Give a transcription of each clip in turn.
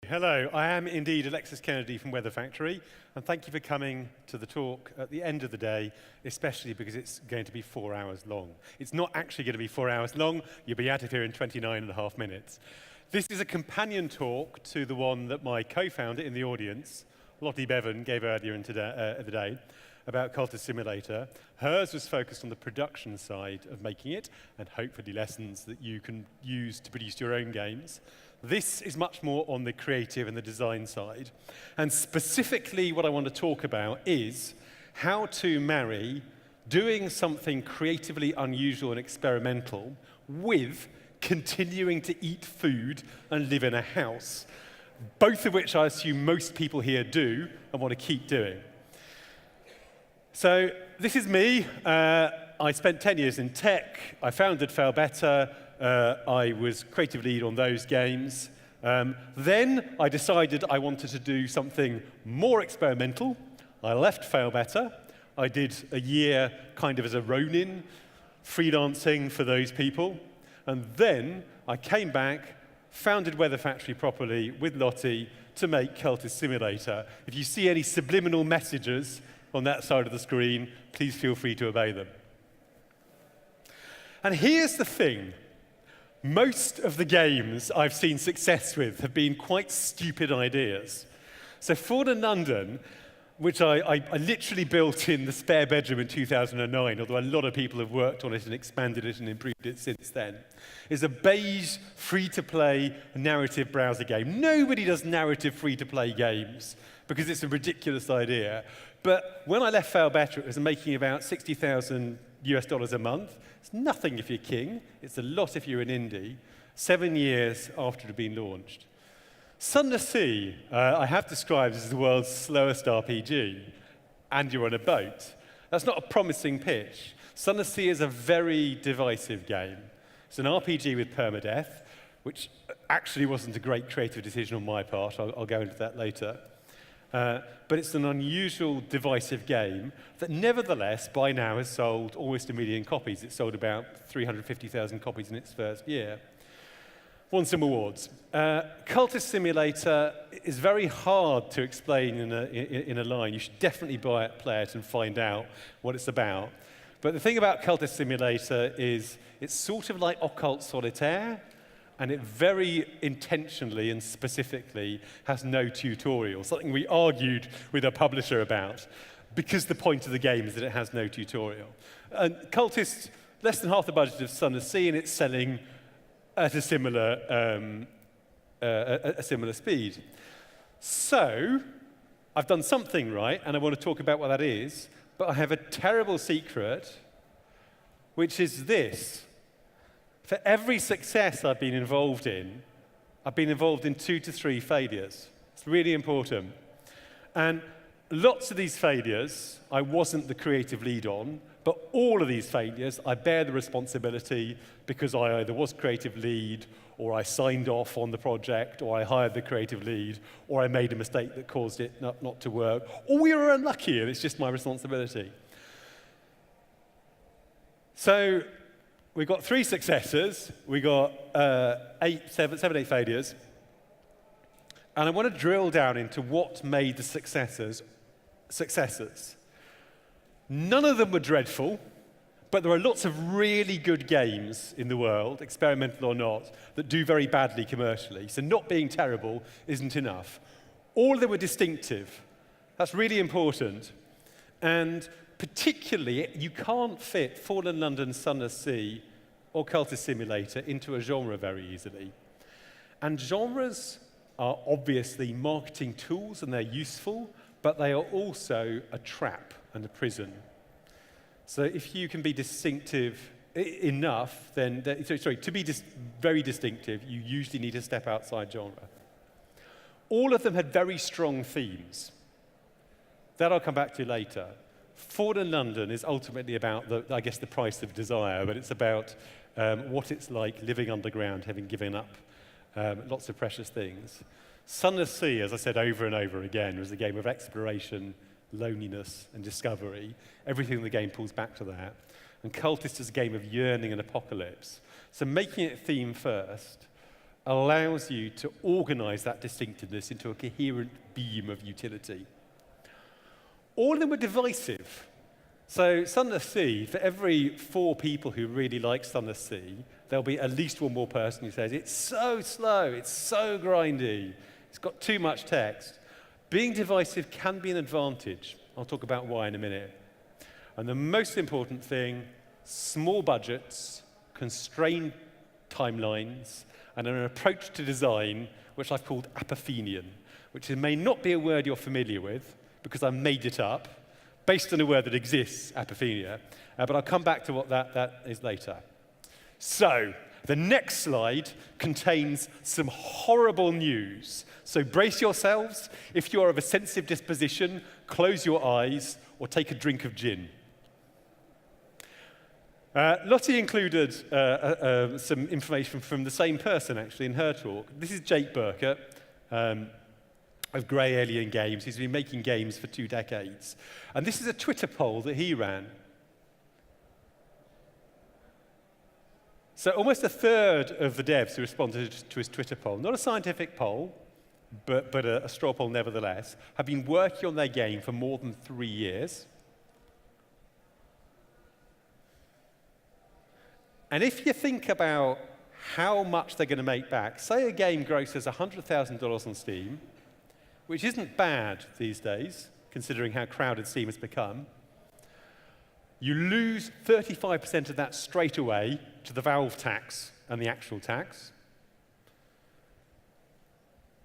Hello, I am indeed Alexis Kennedy from Weather Factory, and thank you for coming to the talk at the end of the day, especially because it's going to be 4 hours long. It's not actually going to be 4 hours long. You'll be out of here in 29.5 minutes. This is a companion talk to the one that my co-founder in the audience, Lottie Bevan, gave earlier in the day about Cultist Simulator. Hers was focused on the production side of making it, and hopefully lessons that you can use to produce your own games. This is much more on the creative and the design side. And specifically what I want to talk about is how to marry doing something creatively unusual and experimental with continuing to eat food and live in a house, both of which I assume most people here do and want to keep doing. So this is me. I spent 10 years in tech. I founded Fail Better. I was creative lead on those games. Then I decided I wanted to do something more experimental. I left Fail Better. I did a year kind of as a Ronin, freelancing for those people. And then I came back, founded Weather Factory properly with Lottie to make Cultist Simulator. If you see any subliminal messages on that side of the screen, please feel free to obey them. And here's the thing. Most of the games I've seen success with have been quite stupid ideas. So Ford and London, which I literally built in the spare bedroom in 2009, although a lot of people have worked on it and expanded it and improved it since then, is a beige, free-to-play narrative browser game. Nobody does narrative free-to-play games because it's a ridiculous idea. But when I left Fail Better, it was making about $60,000 US a month. It's nothing if you're king. It's a lot if you're an indie. 7 years after it had been launched. Sunless Sea, I have described as the world's slowest RPG, and you're on a boat. That's not a promising pitch. Sunless Sea is a very divisive game. It's an RPG with permadeath, which actually wasn't a great creative decision on my part. I'll go into that later. But it's an unusual, divisive game that nevertheless, by now, has sold almost 1 million copies. It sold about 350,000 copies in its first year. Won some awards. Cultist Simulator is very hard to explain in a line. You should definitely buy it, play it, and find out what it's about. But the thing about Cultist Simulator is it's sort of like Occult Solitaire, and it very intentionally and specifically has no tutorial, something we argued with a publisher about, because the point of the game is that it has no tutorial. And Cultist, less than half the budget of Sunless Sea, and it's selling at a similar speed. So I've done something right, and I want to talk about what that is, but I have a terrible secret, which is this. For every success I've been involved in 2 to 3 failures. It's really important. And lots of these failures I wasn't the creative lead on, but all of these failures I bear the responsibility because I either was creative lead, or I signed off on the project, or I hired the creative lead, or I made a mistake that caused it not to work, or we were unlucky and it's just my responsibility. So we've got 3 successes, we got 7, 8 failures, and I want to drill down into what made the successes. None of them were dreadful, but there are lots of really good games in the world, experimental or not, that do very badly commercially. So not being terrible isn't enough. All of them were distinctive. That's really important. And particularly, you can't fit Fallen London, Sunless Sea, or Cultist Simulator into a genre very easily. And genres are obviously marketing tools, and they're useful, but they are also a trap and a prison. So if you can be distinctive enough, then, to be very distinctive, you usually need to step outside genre. All of them had very strong themes. That I'll come back to later. Fallen London is ultimately about, the price of desire, but it's about what it's like living underground, having given up lots of precious things. Sunless Sea, as I said over and over again, was a game of exploration, loneliness, and discovery. Everything in the game pulls back to that. And Cultist is a game of yearning and apocalypse. So making it theme first, allows you to organize that distinctiveness into a coherent beam of utility. All of them were divisive. So Sunless Sea, for every 4 people who really like Sunless Sea, there'll be at least one more person who says, it's so slow, it's so grindy, it's got too much text. Being divisive can be an advantage. I'll talk about why in a minute. And the most important thing, small budgets, constrained timelines, and an approach to design which I've called apophenian, which may not be a word you're familiar with because I made it up based on a word that exists, apophenia, but I'll come back to what that is later. So, the next slide contains some horrible news. So brace yourselves. If you are of a sensitive disposition, close your eyes or take a drink of gin. Lottie included some information from the same person, actually, in her talk. This is Jake Burkett of Grey Alien Games. He's been making games for 2 decades. And this is a Twitter poll that he ran. So almost a third of the devs who responded to his Twitter poll, not a scientific poll, but a straw poll nevertheless, have been working on their game for more than 3 years. And if you think about how much they're going to make back, say a game grosses $100,000 on Steam, which isn't bad these days, considering how crowded Steam has become, you lose 35% of that straight away to the Valve tax and the actual tax.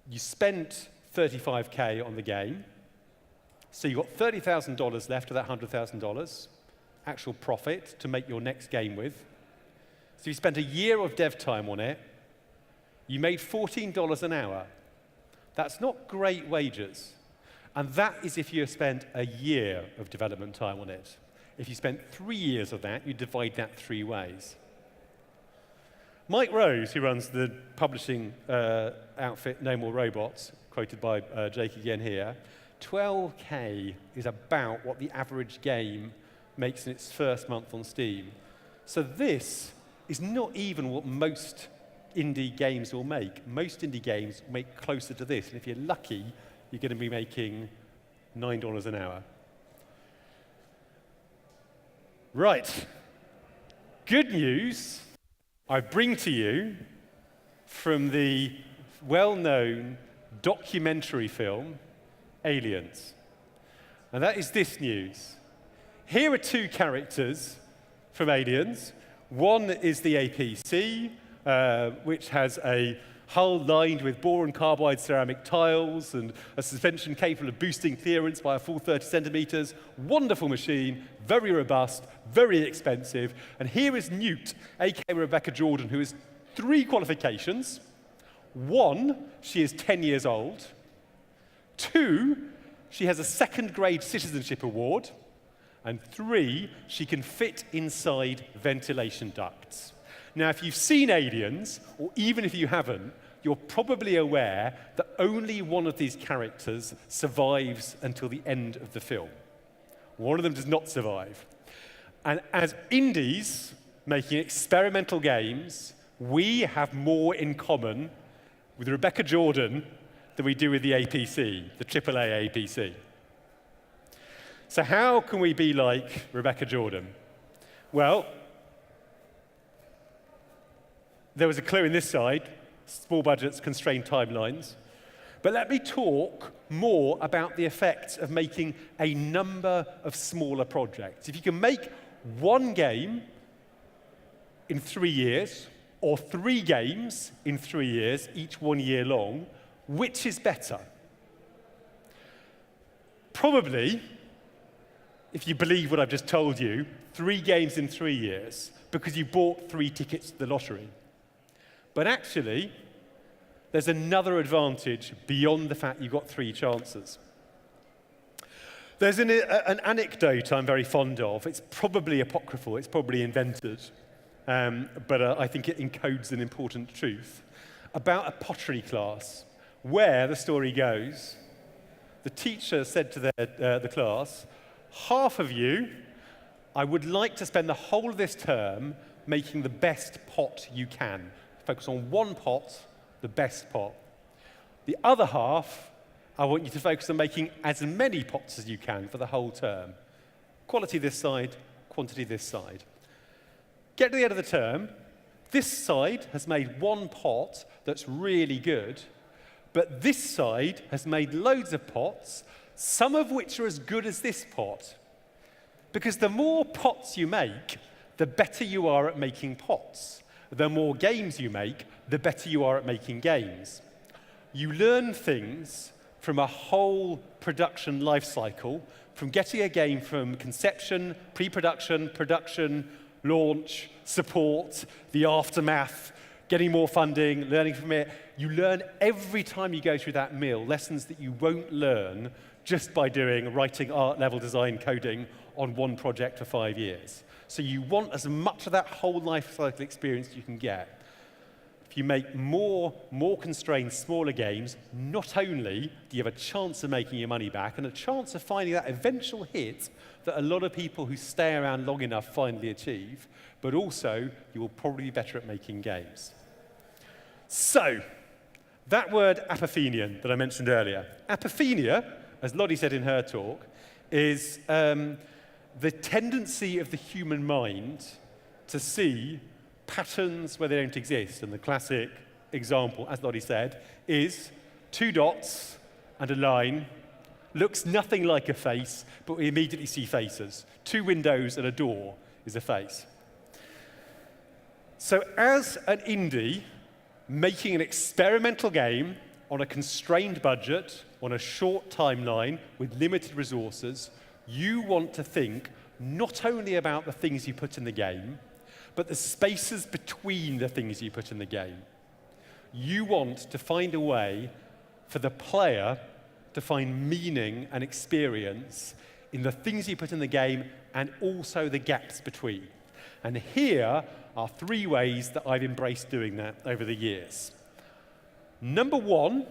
You spent $35K on the game, so you've got $30,000 left of that $100,000, actual profit to make your next game with. So you spent a year of dev time on it, you made $14 an hour. That's not great wages. And that is if you spent a year of development time on it. If you spent 3 years of that, you divide that 3 ways. Mike Rose, who runs the publishing outfit No More Robots, quoted by Jake again here, 12K is about what the average game makes in its first month on Steam. So this is not even what most indie games will make. Most indie games make closer to this, and if you're lucky, you're going to be making $9 an hour. Right. Good news I bring to you from the well-known documentary film, Aliens. And that is this news. Here are 2 characters from Aliens. One is the APC, which has a hull lined with boron carbide ceramic tiles and a suspension capable of boosting clearance by a full 30 centimeters. Wonderful machine, very robust, very expensive. And here is Newt, aka Rebecca Jordan, who has 3 qualifications. 1, she is 10 years old. 2, she has a 2nd grade citizenship award. And 3, she can fit inside ventilation ducts. Now, if you've seen Aliens, or even if you haven't, you're probably aware that only one of these characters survives until the end of the film. One of them does not survive. And as indies making experimental games, we have more in common with Rebecca Jordan than we do with the APC, the AAA APC. So how can we be like Rebecca Jordan? Well, there was a clue in this side, small budgets, constrained timelines. But let me talk more about the effects of making a number of smaller projects. If you can make 1 game in 3 years, or 3 games in 3 years, each 1 year long, which is better? Probably, if you believe what I've just told you, 3 games in 3 years, because you bought 3 tickets to the lottery. But actually, there's another advantage beyond the fact you got 3 chances. There's an anecdote I'm very fond of. It's probably apocryphal, it's probably invented, but I think it encodes an important truth, about a pottery class, where, the story goes, the teacher said to the class, half of you, I would like to spend the whole of this term making the best pot you can. Focus on 1 pot the best pot. The other half, I want you to focus on making as many pots as you can for the whole term. Quality this side, quantity this side. Get to the end of the term. This side has made one pot that's really good, but this side has made loads of pots, some of which are as good as this pot. Because the more pots you make, the better you are at making pots. The more games you make, the better you are at making games. You learn things from a whole production life cycle, from getting a game from conception, pre-production, production, launch, support, the aftermath, getting more funding, learning from it. You learn every time you go through that mill lessons that you won't learn just by writing art-level design coding on one project for 5 years. So you want as much of that whole life cycle experience as you can get. If you make more constrained, smaller games, not only do you have a chance of making your money back and a chance of finding that eventual hit that a lot of people who stay around long enough finally achieve, but also you will probably be better at making games. So, that word apophenia that I mentioned earlier. Apophenia, as Lottie said in her talk, is the tendency of the human mind to see patterns where they don't exist. And the classic example, as Lottie said, is 2 dots and a line. Looks nothing like a face, but we immediately see faces. 2 windows and a door is a face. So as an indie, making an experimental game on a constrained budget, on a short timeline, with limited resources, you want to think not only about the things you put in the game, but the spaces between the things you put in the game. You want to find a way for the player to find meaning and experience in the things you put in the game and also the gaps between. And here are 3 ways that I've embraced doing that over the years. Number 1,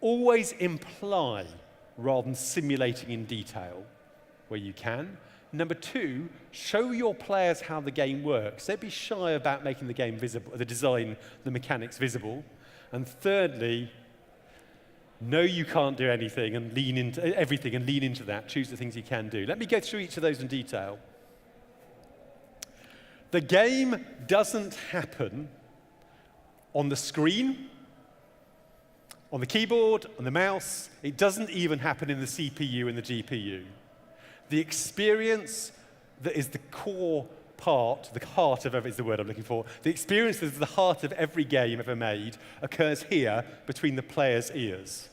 always imply rather than simulating in detail where you can. Number 2, show your players how the game works. Don't be shy about making the game visible, the design, the mechanics visible. And thirdly, know you can't do anything and lean into everything and lean into that. Choose the things you can do. Let me go through each of those in detail. The game doesn't happen on the screen, on the keyboard, on the mouse. It doesn't even happen in the CPU and the GPU. The experience that is the core part, the heart of is the word I'm looking for, the experience that is the heart of every game ever made occurs here between the player's ears.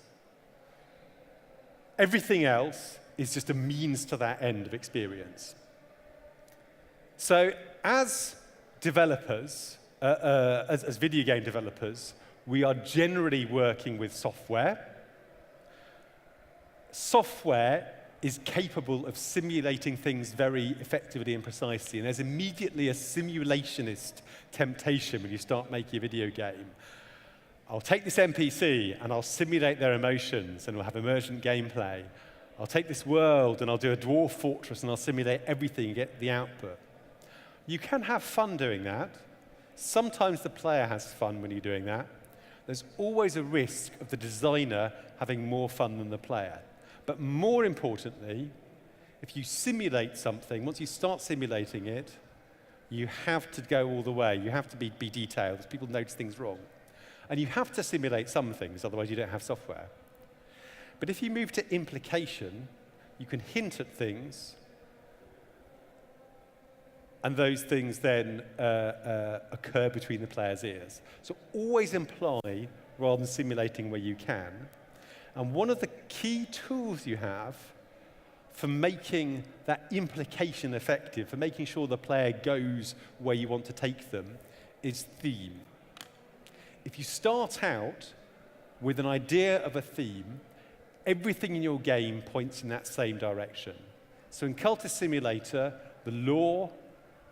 Everything else is just a means to that end of experience. So as developers, as video game developers, we are generally working with software. Software is capable of simulating things very effectively and precisely, and there's immediately a simulationist temptation when you start making a video game. I'll take this NPC and I'll simulate their emotions and we'll have emergent gameplay. I'll take this world and I'll do a dwarf fortress and I'll simulate everything and get the output. You can have fun doing that. Sometimes the player has fun when you're doing that. There's always a risk of the designer having more fun than the player. But more importantly, if you simulate something, once you start simulating it, you have to go all the way. You have to be detailed, because people notice things wrong. And you have to simulate some things, otherwise you don't have software. But if you move to implication, you can hint at things, and those things then occur between the player's ears. So always imply rather than simulating where you can. And one of the key tools you have for making that implication effective, for making sure the player goes where you want to take them, is theme. If you start out with an idea of a theme, everything in your game points in that same direction. So in Cultist Simulator, the lore,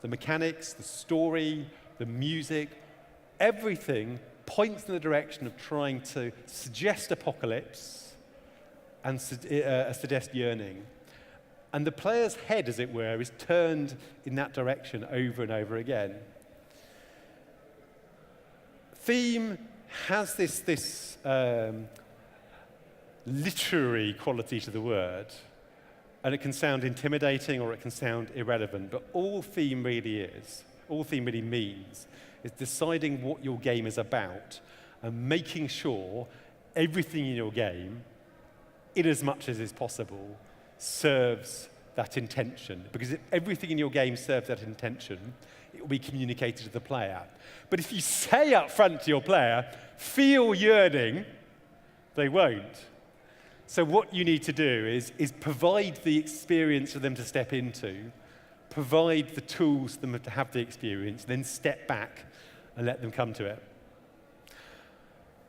the mechanics, the story, the music, everything points in the direction of trying to suggest apocalypse and suggest yearning. And the player's head, as it were, is turned in that direction over and over again. theme has this literary quality to the word, and it can sound intimidating or it can sound irrelevant, but all theme really means, is deciding what your game is about and making sure everything in your game, in as much as is possible, serves that intention. Because if everything in your game serves that intention, it will be communicated to the player. But if you say up front to your player, feel yearning, they won't. So what you need to do is provide the experience for them to step into, provide the tools for them to have the experience, then step back and let them come to it.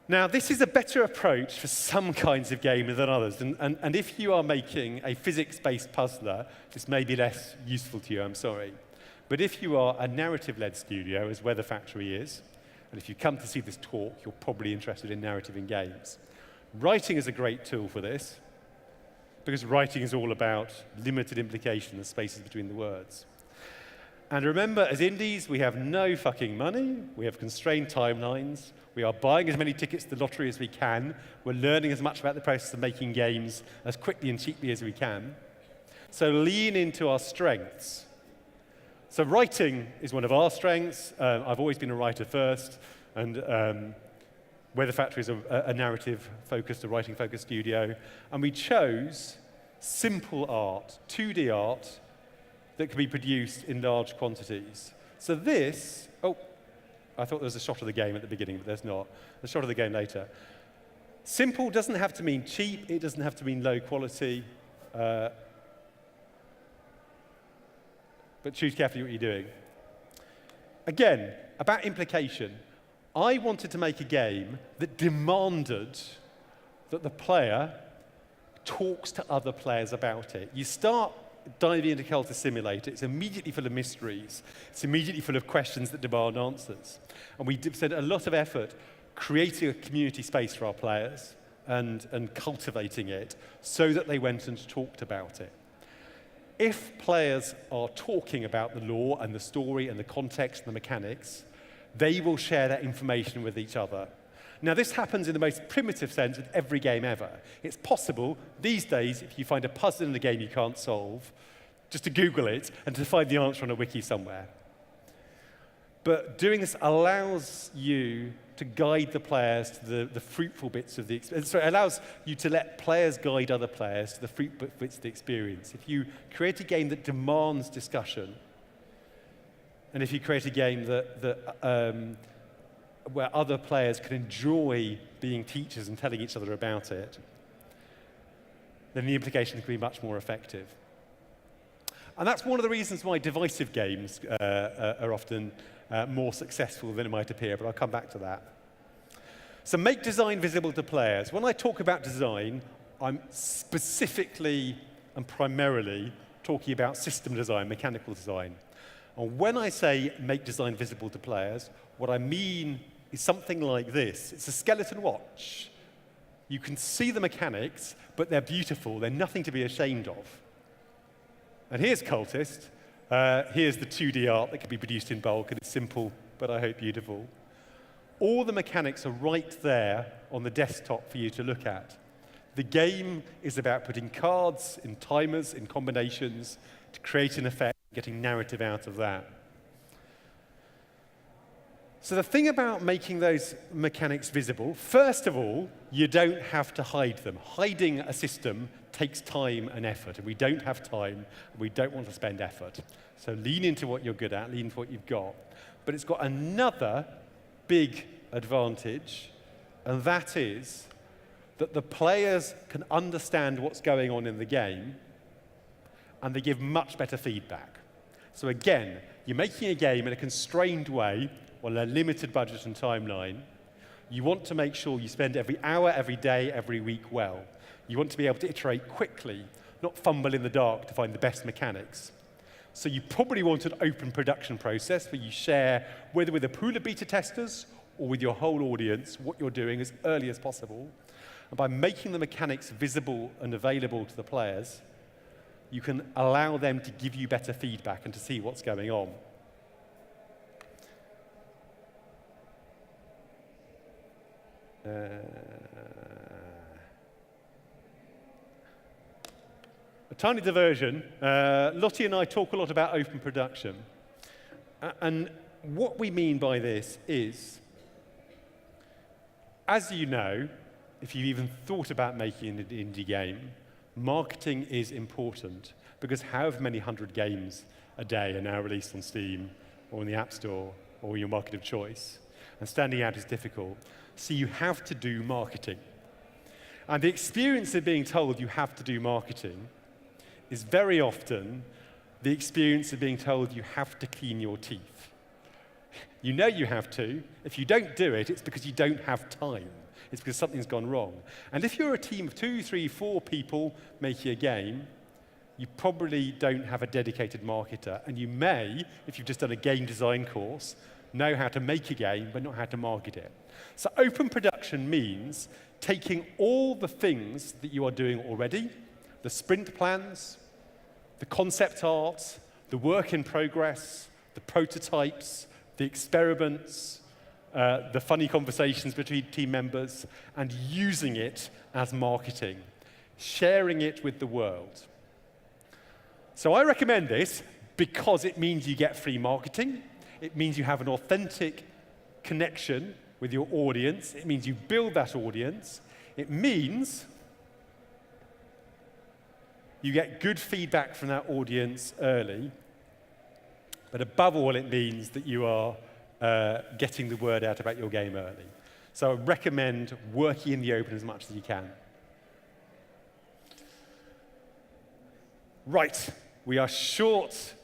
Now, this is a better approach for some kinds of games than others. And if you are making a physics-based puzzler, this may be less useful to you, I'm sorry. But if you are a narrative-led studio, as Weather Factory is, and if you come to see this talk, you're probably interested in narrative in games. Writing is a great tool for this, because writing is all about limited implication and spaces between the words. And remember, as indies, we have no fucking money. We have constrained timelines. We are buying as many tickets to the lottery as we can. We're learning as much about the process of making games as quickly and cheaply as we can. So lean into our strengths. So writing is one of our strengths. I've always been a writer first, and Weather Factory is a narrative-focused, a writing-focused studio. And we chose simple art, 2D art, that can be produced in large quantities. So this, I thought there was a shot of the game at the beginning, but there's not. The shot of the game later. Simple doesn't have to mean cheap. It doesn't have to mean low quality. But choose carefully what you're doing. Again, about implication. I wanted to make a game that demanded that the player talks to other players about it. You start diving into Cultist Simulator, it's immediately full of mysteries. It's immediately full of questions that demand answers. And we spent a lot of effort creating a community space for our players and cultivating it so that they went and talked about it. If players are talking about the lore and the story and the context and the mechanics, they will share that information with each other. Now, this happens in the most primitive sense with every game ever. It's possible these days, if you find a puzzle in the game you can't solve, just to Google it and to find the answer on a wiki somewhere. But doing this allows you to guide the players to the fruitful bits of the experience. So it allows you to let players guide other players to the fruitful bits of the experience. If you create a game that demands discussion, and if you create a game where other players can enjoy being teachers and telling each other about it, then the implications can be much more effective. And that's one of the reasons why divisive games are often more successful than it might appear, but I'll come back to that. So make design visible to players. When I talk about design, I'm specifically and primarily talking about system design, mechanical design. And when I say make design visible to players, what I mean is something like this. It's a skeleton watch. You can see the mechanics, but they're beautiful. They're nothing to be ashamed of. And here's Cultist. Here's the 2D art that can be produced in bulk, and it's simple, but I hope beautiful. All the mechanics are right there on the desktop for you to look at. The game is about putting cards in timers, in combinations, to create an effect, getting narrative out of that. So the thing about making those mechanics visible, first of all, you don't have to hide them. Hiding a system takes time and effort, and we don't have time, and we don't want to spend effort. So lean into what you're good at, lean into what you've got. But it's got another big advantage, and that is that the players can understand what's going on in the game, and they give much better feedback. So again, you're making a game in a constrained way, on a limited budget and timeline. You want to make sure you spend every hour, every day, every week well. You want to be able to iterate quickly, not fumble in the dark to find the best mechanics. So you probably want an open production process where you share, whether with a pool of beta testers or with your whole audience, what you're doing as early as possible. And by making the mechanics visible and available to the players, you can allow them to give you better feedback and to see what's going on. A tiny diversion. Lottie and I talk a lot about open production. And what we mean by this is, as you know, if you've even thought about making an indie game, marketing is important, because however many 100 games a day are now released on Steam or in the App Store or your market of choice, and standing out is difficult. So you have to do marketing. And the experience of being told you have to do marketing is very often the experience of being told you have to clean your teeth. You know you have to. If you don't do it, it's because you don't have time. It's because something's gone wrong. And if you're a team of 2, 3, 4 people making a game, you probably don't have a dedicated marketer. And you may, if you've just done a game design course, know how to make a game, but not how to market it. So open production means taking all the things that you are doing already, the sprint plans, the concept art, the work in progress, the prototypes, the experiments, the funny conversations between team members, and using it as marketing, sharing it with the world. So I recommend this because it means you get free marketing. It means you have an authentic connection with your audience. It means you build that audience. It means you get good feedback from that audience early. But above all, it means that you are getting the word out about your game early. So I recommend working in the open as much as you can. Right, we are short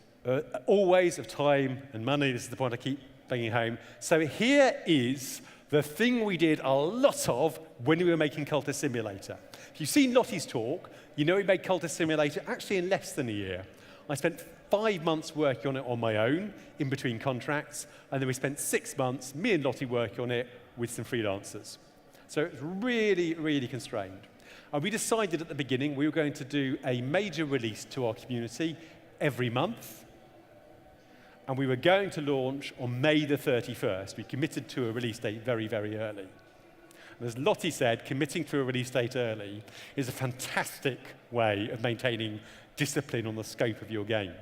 always of time and money. This is the point I keep bringing home. So here is the thing we did a lot of when we were making Cultist Simulator. If you've seen Lottie's talk, you know we made Cultist Simulator actually in less than a year. I spent 5 months working on it on my own, in between contracts, and then we spent 6 months, me and Lottie, working on it with some freelancers. So it was really, really constrained. And we decided at the beginning we were going to do a major release to our community every month, and we were going to launch on May the 31st. We committed to a release date very, very early. And as Lottie said, committing to a release date early is a fantastic way of maintaining discipline on the scope of your game.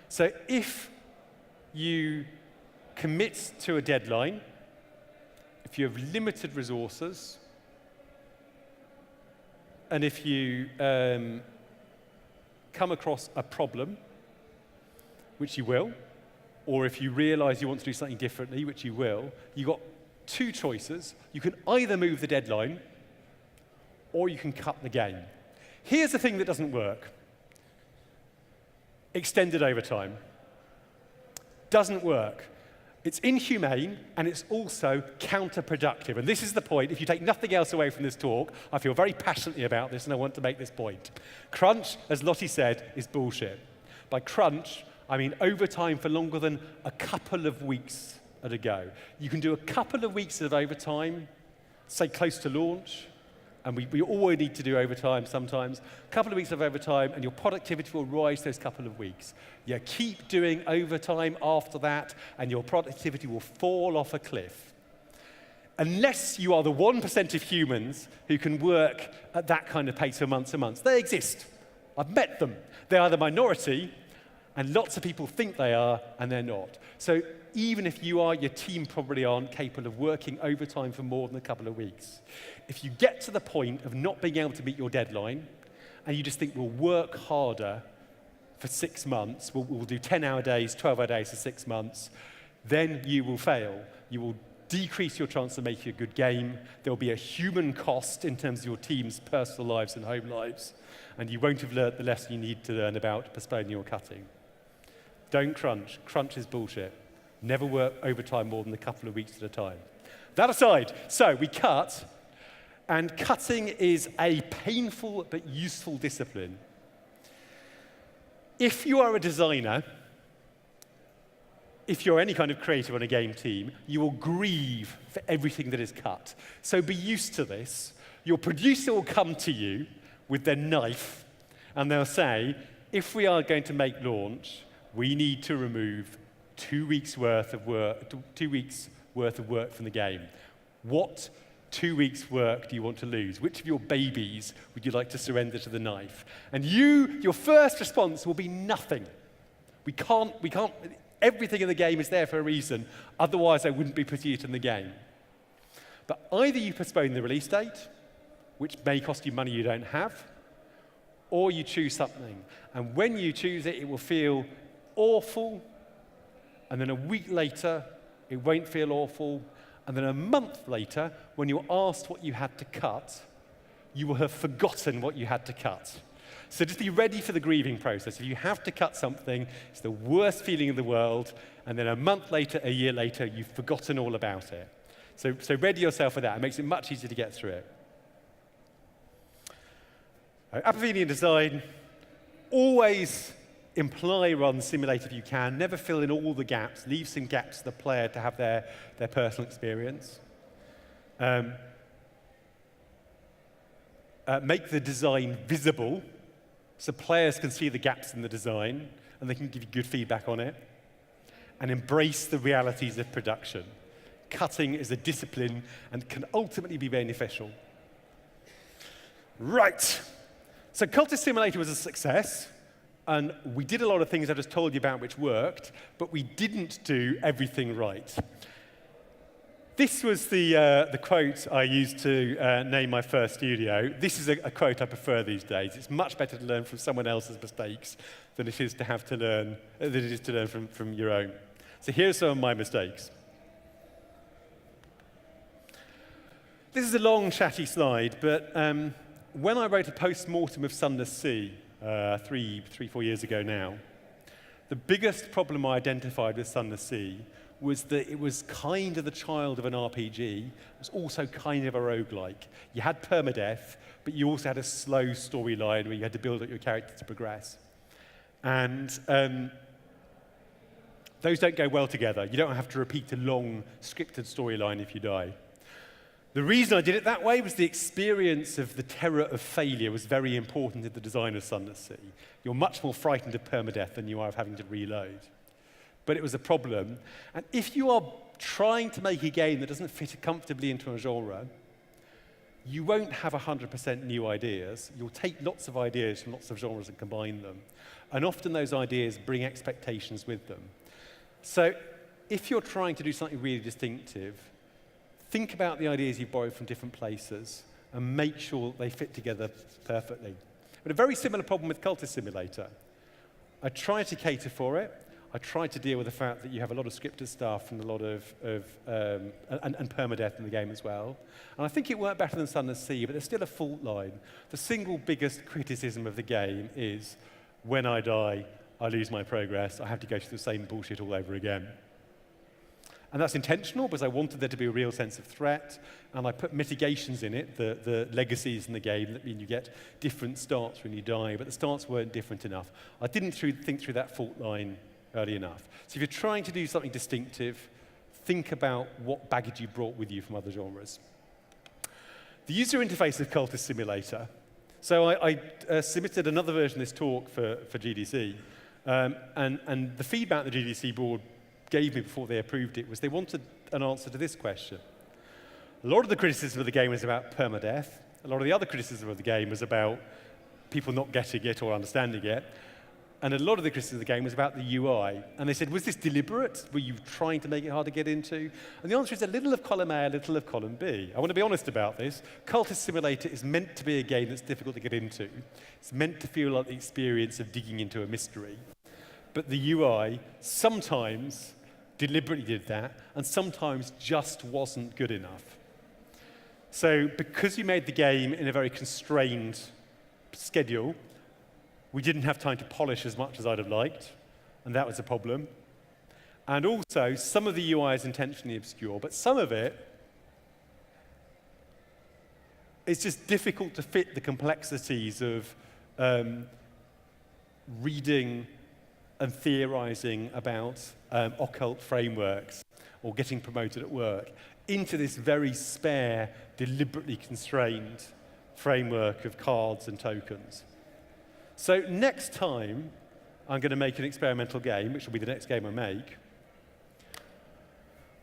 So if you commit to a deadline, if you have limited resources, and if you come across a problem, which you will, or if you realize you want to do something differently, which you will, you've got 2 choices. You can either move the deadline, or you can cut the game. Here's the thing that doesn't work. Extended overtime. Doesn't work. It's inhumane, and it's also counterproductive. And this is the point. If you take nothing else away from this talk, I feel very passionately about this, and I want to make this point. Crunch, as Lottie said, is bullshit. By crunch, I mean overtime for longer than a couple of weeks at a go. You can do a couple of weeks of overtime, say close to launch, and we always need to do overtime sometimes. A couple of weeks of overtime, and your productivity will rise those couple of weeks. You keep doing overtime after that, and your productivity will fall off a cliff. Unless you are the 1% of humans who can work at that kind of pace for months and months. They exist. I've met them. They are the minority, and lots of people think they are, and they're not. So even if you are, your team probably aren't capable of working overtime for more than a couple of weeks. If you get to the point of not being able to meet your deadline, and you just think, we'll work harder for 6 months, we'll do 10-hour days, 12-hour days for 6 months, then you will fail. You will decrease your chance of making a good game. There will be a human cost in terms of your team's personal lives and home lives, and you won't have learned the lesson you need to learn about postponing or cutting. Don't crunch. Crunch is bullshit. Never work overtime more than a couple of weeks at a time. That aside, so we cut, and cutting is a painful but useful discipline. If you are a designer, if you're any kind of creative on a game team, you will grieve for everything that is cut. So be used to this. Your producer will come to you with their knife, and they'll say, if we are going to make launch, we need to remove 2 weeks worth of work, 2 weeks worth of work from the game. What 2 weeks' work do you want to lose? Which of your babies would you like to surrender to the knife? And your first response will be nothing. We can't, everything in the game is there for a reason, otherwise I wouldn't be putting it in the game. But either you postpone the release date, which may cost you money you don't have, or you choose something. And when you choose it, it will feel awful, and then a week later, it won't feel awful, and then a month later, when you're asked what you had to cut, you will have forgotten what you had to cut. So just be ready for the grieving process. If you have to cut something, it's the worst feeling in the world, and then a month later, a year later, you've forgotten all about it. So ready yourself for that. It makes it much easier to get through it. Apophenia design, always imply rather than simulate if you can. Never fill in all the gaps. Leave some gaps for the player to have their personal experience. Make the design visible so players can see the gaps in the design and they can give you good feedback on it. And embrace the realities of production. Cutting is a discipline and can ultimately be beneficial. Right. So Cultist Simulator was a success, and we did a lot of things I just told you about which worked, but we didn't do everything right. This was the quote I used to name my first studio. This is a quote I prefer these days. It's much better to learn from someone else's mistakes than it is to learn from your own. So here are some of my mistakes. This is a long, chatty slide, but when I wrote a post-mortem of Sunless Sea 4 years ago now, the biggest problem I identified with Sunless Sea was that it was kind of the child of an RPG. It was also kind of a roguelike. You had permadeath, but you also had a slow storyline where you had to build up your character to progress. And those don't go well together. You don't have to repeat a long, scripted storyline if you die. The reason I did it that way was the experience of the terror of failure was very important in the design of Sunless Sea. You're much more frightened of permadeath than you are of having to reload. But it was a problem. And if you are trying to make a game that doesn't fit comfortably into a genre, you won't have 100% new ideas. You'll take lots of ideas from lots of genres and combine them. And often those ideas bring expectations with them. So if you're trying to do something really distinctive, think about the ideas you've borrowed from different places and make sure they fit together perfectly. But a very similar problem with Cultist Simulator. I tried to cater for it. I tried to deal with the fact that you have a lot of scripted stuff and a lot of and permadeath in the game as well. And I think it worked better than Sunless Sea, but there's still a fault line. The single biggest criticism of the game is when I die, I lose my progress. I have to go through the same bullshit all over again. And that's intentional because I wanted there to be a real sense of threat, and I put mitigations in it, the legacies in the game that mean you get different starts when you die, but the starts weren't different enough. I didn't think through that fault line early enough. So if you're trying to do something distinctive, think about what baggage you brought with you from other genres. The user interface of Cultist Simulator. So I submitted another version of this talk for GDC, and the feedback the GDC board gave me before they approved it was they wanted an answer to this question. A lot of the criticism of the game was about permadeath. A lot of the other criticism of the game was about people not getting it or understanding it. And a lot of the criticism of the game was about the UI. And they said, was this deliberate? Were you trying to make it hard to get into? And the answer is a little of column A, a little of column B. I want to be honest about this. Cultist Simulator is meant to be a game that's difficult to get into. It's meant to feel like the experience of digging into a mystery. But the UI sometimes deliberately did that, and sometimes just wasn't good enough. So because we made the game in a very constrained schedule, we didn't have time to polish as much as I'd have liked, and that was a problem. And also, some of the UI is intentionally obscure, but some of it is just difficult to fit the complexities of reading and theorizing about occult frameworks or getting promoted at work into this very spare, deliberately constrained framework of cards and tokens. So next time, I'm going to make an experimental game, which will be the next game I make.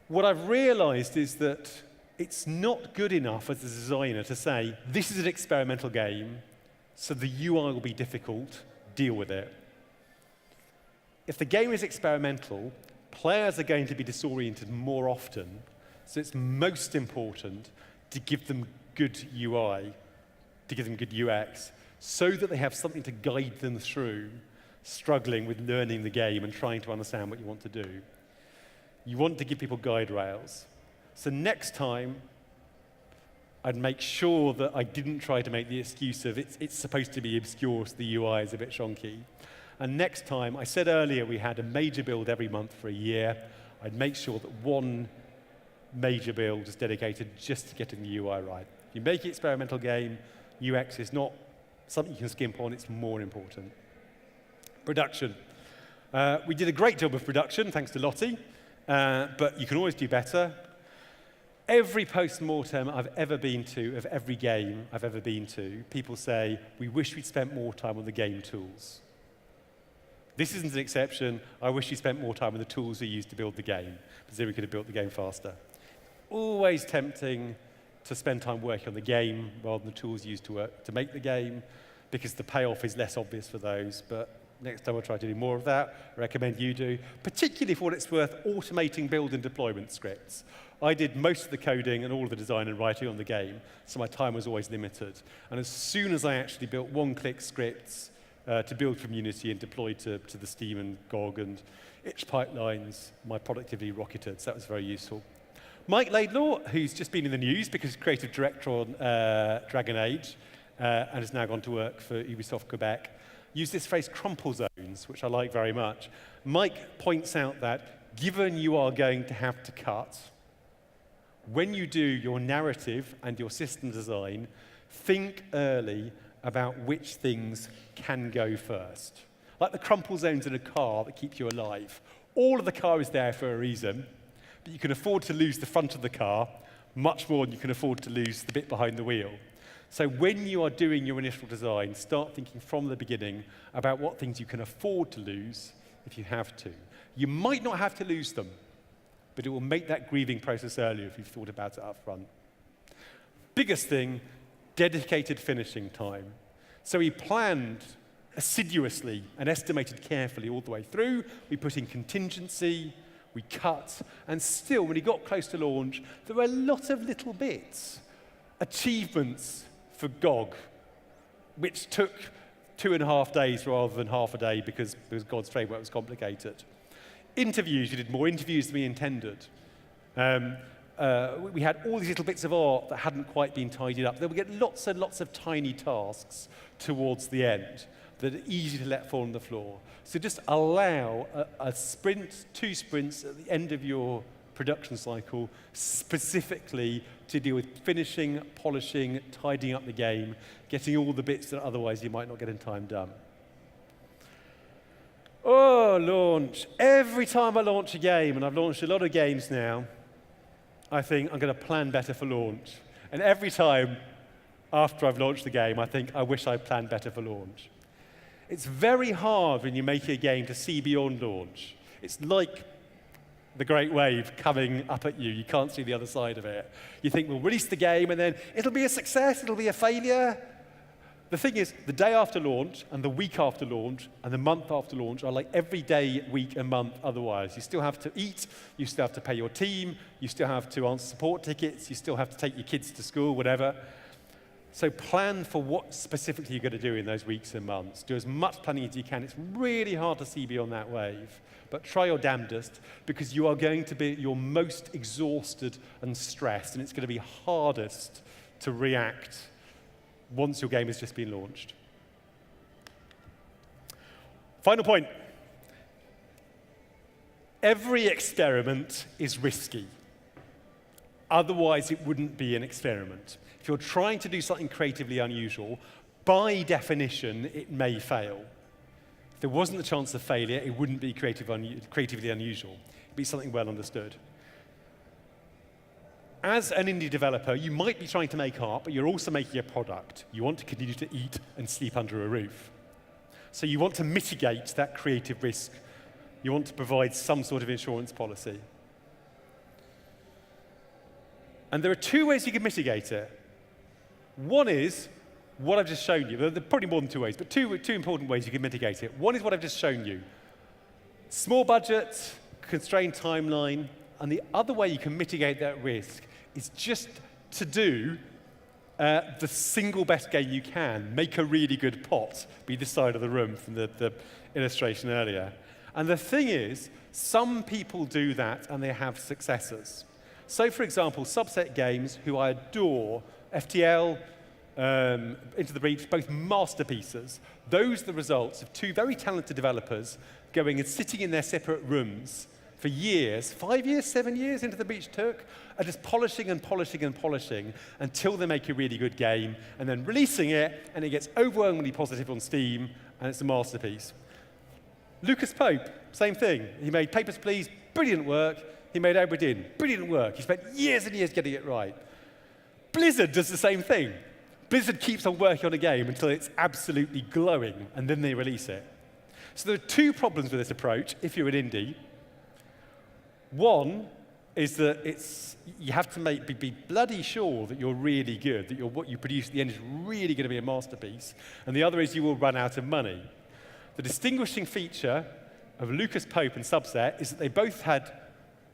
What I've realized is that It's not good enough as a designer to say, this is an experimental game, so the UI will be difficult, deal with it. If the game is experimental, players are going to be disoriented more often, so it's most important to give them good UI, to give them good UX, so that they have something to guide them through struggling with learning the game and trying to understand what you want to do. You want to give people guide rails. So next time, I'd make sure that I didn't try to make the excuse of it's supposed to be obscure, so the UI is a bit shonky. And next time, I said earlier we had a major build every month for a year. I'd make sure that one major build is dedicated just to getting the UI right. If you make an experimental game, UX is not something you can skimp on, it's more important. Production. We did a great job of production, thanks to Lottie, but you can always do better. Every post-mortem I've ever been to of every game I've ever been to, people say, we wish we'd spent more time on the game tools. This isn't an exception. I wish we spent more time on the tools we used to build the game, because then we could have built the game faster. Always tempting to spend time working on the game rather than the tools used to make the game, because the payoff is less obvious for those, but next time I'll try to do more of that. I recommend you do, particularly for what it's worth, automating build and deployment scripts. I did most of the coding and all of the design and writing on the game, so my time was always limited. And as soon as I actually built one-click scripts to build community and deploy to the Steam and GOG and itch pipelines, my productivity rocketed, so that was very useful. Mike Laidlaw, who's just been in the news because he's creative director on Dragon Age and has now gone to work for Ubisoft Quebec, used this phrase crumple zones, which I like very much. Mike points out that given you are going to have to cut, when you do your narrative and your system design, think early about which things can go first. Like the crumple zones in a car that keep you alive. All of the car is there for a reason, but you can afford to lose the front of the car much more than you can afford to lose the bit behind the wheel. So when you are doing your initial design, start thinking from the beginning about what things you can afford to lose if you have to. You might not have to lose them, but it will make that grieving process earlier if you've thought about it up front. Biggest thing, dedicated finishing time. So we planned assiduously and estimated carefully all the way through. We put in contingency, we cut, and still, when we got close to launch, there were a lot of little bits. Achievements for GOG, which took 2.5 days rather than half a day because GOG's framework was complicated. Interviews, we did more interviews than we intended. We had all these little bits of art that hadn't quite been tidied up. Then we get lots and lots of tiny tasks towards the end that are easy to let fall on the floor. So just allow a sprint, 2 sprints at the end of your production cycle specifically to deal with finishing, polishing, tidying up the game, getting all the bits that otherwise you might not get in time done. Oh, launch. Every time I launch a game, and I've launched a lot of games now, I think I'm going to plan better for launch. And every time after I've launched the game, I think I wish I'd planned better for launch. It's very hard when you make a game to see beyond launch. It's like the great wave coming up at you. You can't see the other side of it. You think, we'll release the game, and then it'll be a success, it'll be a failure. The thing is, the day after launch, and the week after launch, and the month after launch are like every day, week, and month otherwise. You still have to eat, you still have to pay your team, you still have to answer support tickets, you still have to take your kids to school, whatever. So plan for what specifically you're going to do in those weeks and months. Do as much planning as you can. It's really hard to see beyond that wave, but try your damnedest, because you are going to be your most exhausted and stressed, and it's going to be hardest to react once your game has just been launched. Final point. Every experiment is risky. Otherwise, it wouldn't be an experiment. If you're trying to do something creatively unusual, by definition, it may fail. If there wasn't the chance of failure, it wouldn't be creatively unusual. It'd be something well understood. As an indie developer, you might be trying to make art, but you're also making a product. You want to continue to eat and sleep under a roof. So you want to mitigate that creative risk. You want to provide some sort of insurance policy. And there are two ways you can mitigate it. One is what I've just shown you. There are probably more than two ways, but two important ways you can mitigate it. One is what I've just shown you. Small budget, constrained timeline, and the other way you can mitigate that risk is just to do the single best game you can. Make a really good pot, be this side of the room from the illustration earlier. And the thing is, some people do that and they have successors. So, for example, Subset Games, who I adore, FTL, Into the Breach, both masterpieces. Those are the results of two very talented developers going and sitting in their separate rooms for years, 5 years, 7 years Into the Breach took, are just polishing and polishing and polishing until they make a really good game, and then releasing it, and it gets overwhelmingly positive on Steam, and it's a masterpiece. Lucas Pope, same thing. He made Papers, Please, brilliant work. He made Obra Dinn, brilliant work. He spent years and years getting it right. Blizzard does the same thing. Blizzard keeps on working on a game until it's absolutely glowing, and then they release it. So there are two problems with this approach if you're an indie. One is that you have to be bloody sure that you're really good, that what you produce at the end is really going to be a masterpiece. And the other is you will run out of money. The distinguishing feature of Lucas Pope and Subset is that they both had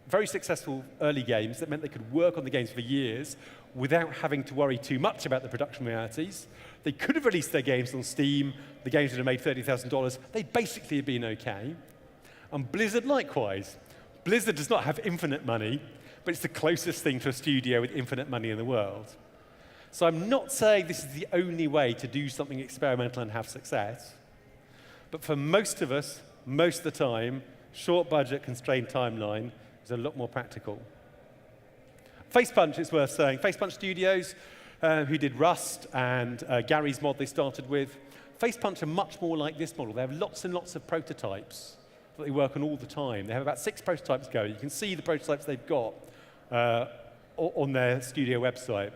very successful early games that meant they could work on the games for years without having to worry too much about the production realities. They could have released their games on Steam. The games would have made $30,000. They'd basically have been OK. And Blizzard likewise. Blizzard does not have infinite money, but it's the closest thing to a studio with infinite money in the world. So I'm not saying this is the only way to do something experimental and have success. But for most of us, most of the time, short budget, constrained timeline is a lot more practical. Facepunch, it's worth saying. Facepunch Studios, who did Rust and Gary's mod they started with. Facepunch are much more like this model. They have lots and lots of prototypes that they work on all the time. They have about 6 prototypes going. You can see the prototypes they've got on their studio website.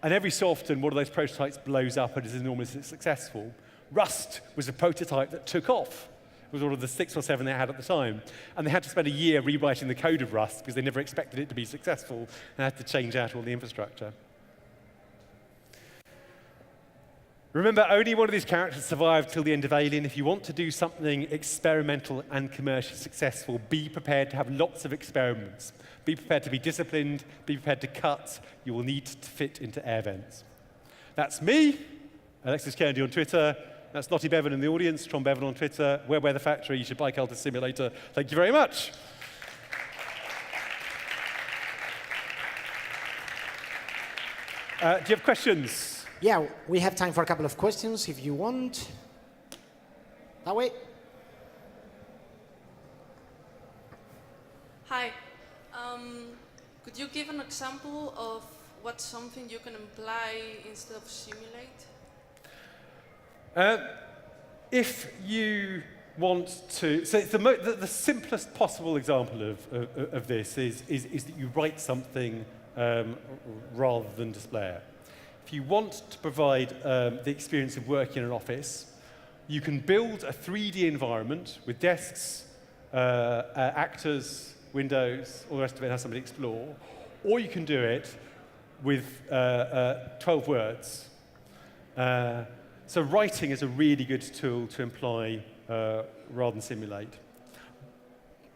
And every so often, one of those prototypes blows up and is enormously successful. Rust was a prototype that took off. It was one of the 6 or 7 they had at the time. And they had to spend a year rewriting the code of Rust because they never expected it to be successful and had to change out all the infrastructure. Remember, only one of these characters survived till the end of Alien. If you want to do something experimental and commercially successful, be prepared to have lots of experiments. Be prepared to be disciplined. Be prepared to cut. You will need to fit into air vents. That's me, Alexis Kennedy on Twitter. That's Lottie Bevan in the audience, Tron Bevan on Twitter. We're the Factory. You should buy Cultist Simulator. Thank you very much. Do you have questions? Yeah, we have time for a couple of questions if you want. That way. Hi. Could you give an example of what's something you can imply instead of simulate? If you want to, so the simplest possible example of this is that you write something rather than display it. If you want to provide the experience of working in an office, you can build a 3D environment with desks, actors, windows, all the rest of it has something to explore, or you can do it with 12 words. So writing is a really good tool to imply rather than simulate.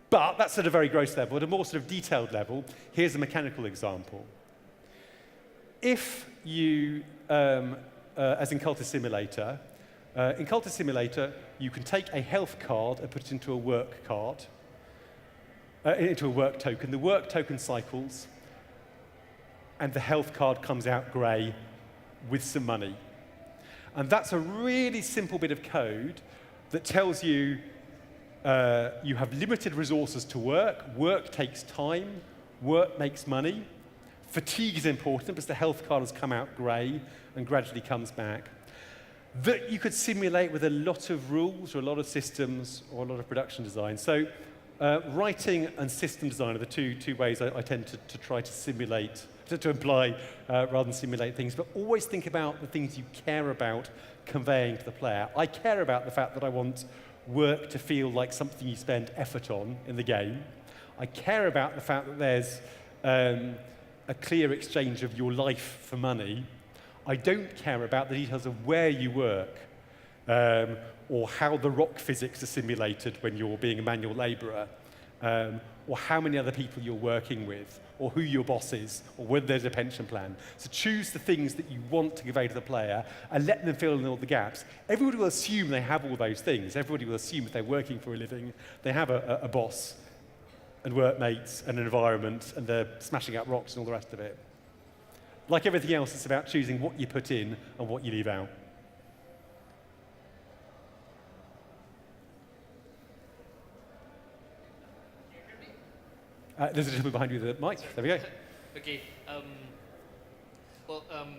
But that's at a very gross level. At a more sort of detailed level, here's a mechanical example. If you, as in Cultist Simulator, you can take a health card and put it into a work card, into a work token. The work token cycles, and the health card comes out grey with some money. And that's a really simple bit of code that tells you you have limited resources to work. Work takes time. Work makes money. Fatigue is important because the health card has come out grey and gradually comes back. That you could simulate with a lot of rules or a lot of systems or a lot of production design. So writing and system design are the two ways I tend to try to simulate, to imply rather than simulate things. But always think about the things you care about conveying to the player. I care about the fact that I want work to feel like something you spend effort on in the game. I care about the fact that there's a clear exchange of your life for money, I don't care about the details of where you work or how the rock physics are simulated when you're being a manual labourer, or how many other people you're working with, or who your boss is, or whether there's a pension plan. So choose the things that you want to convey to the player and let them fill in all the gaps. Everybody will assume they have all those things. Everybody will assume if they're working for a living, they have a boss and workmates and an environment and they're smashing up rocks and all the rest of it. Like everything else, it's about choosing what you put in and what you leave out. There's a gentleman behind you with the mic. There we go. Okay.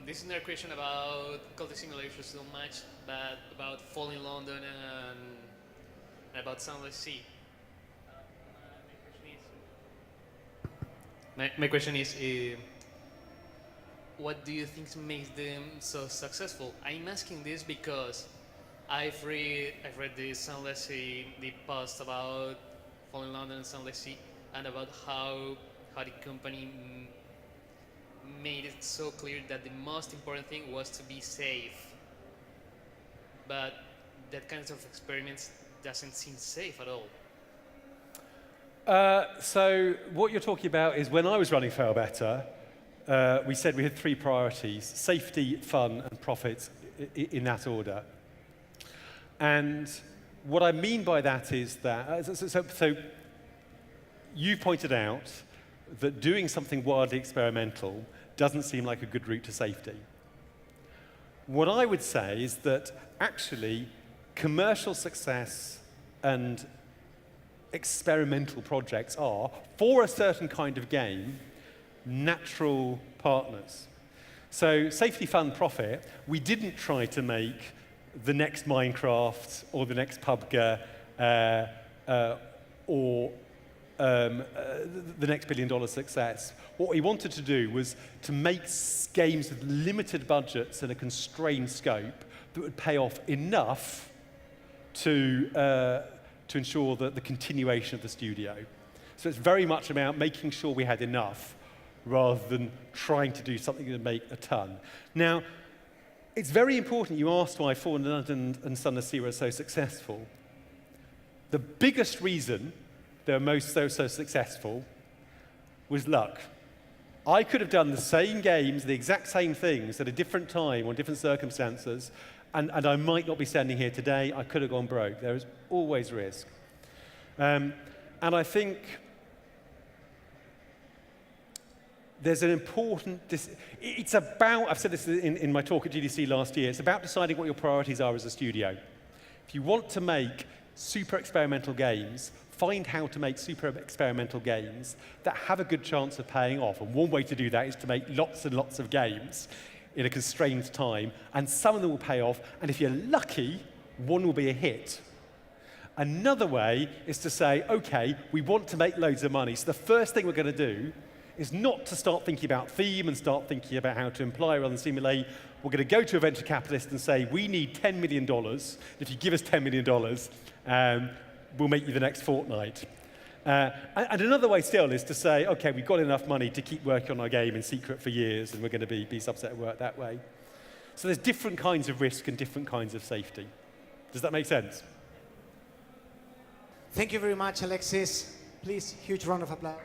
This is another question about Cultist Simulator so much, but about Falling London and about Soundless Sea. My question is, what do you think makes them so successful? I'm asking this because I've read the Soundless Sea, the post about Falling London and Soundless Sea, and about how the company made it so clear that the most important thing was to be safe. But that kind of experiments doesn't seem safe at all. So what you're talking about is when I was running Fail Better, we said we had 3 priorities: safety, fun, and profit in that order. And what I mean by that is that, so you pointed out that doing something wildly experimental doesn't seem like a good route to safety. What I would say is that actually commercial success and experimental projects are, for a certain kind of game, natural partners. So safety, fun, profit, we didn't try to make the next Minecraft or the next PUBG or the next $1 billion success. What we wanted to do was to make games with limited budgets and a constrained scope that would pay off enough to ensure that the continuation of the studio. So it's very much about making sure we had enough rather than trying to do something that make a ton. Now, it's very important you asked why Fallen London and Soundless Sea were so successful. The biggest reason they were so successful was luck. I could have done the same games, the exact same things at a different time or different circumstances, and I might not be standing here today. I could have gone broke. There is always risk. And I think there's an important, it's about, I've said this in my talk at GDC last year, it's about deciding what your priorities are as a studio. If you want to make super experimental games, find how to make super experimental games that have a good chance of paying off. And one way to do that is to make lots and lots of games in a constrained time, and some of them will pay off, and if you're lucky, one will be a hit. Another way is to say, okay, we want to make loads of money, so the first thing we're going to do is not to start thinking about theme and start thinking about how to imply rather than simulate. We're going to go to a venture capitalist and say, we need $10 million. If you give us $10 million, we'll make you the next Fortnite. And another way still is to say, okay, we've got enough money to keep working on our game in secret for years, and we're going to be subset at work that way. So there's different kinds of risk and different kinds of safety. Does that make sense? Thank you very much, Alexis. Please, huge round of applause.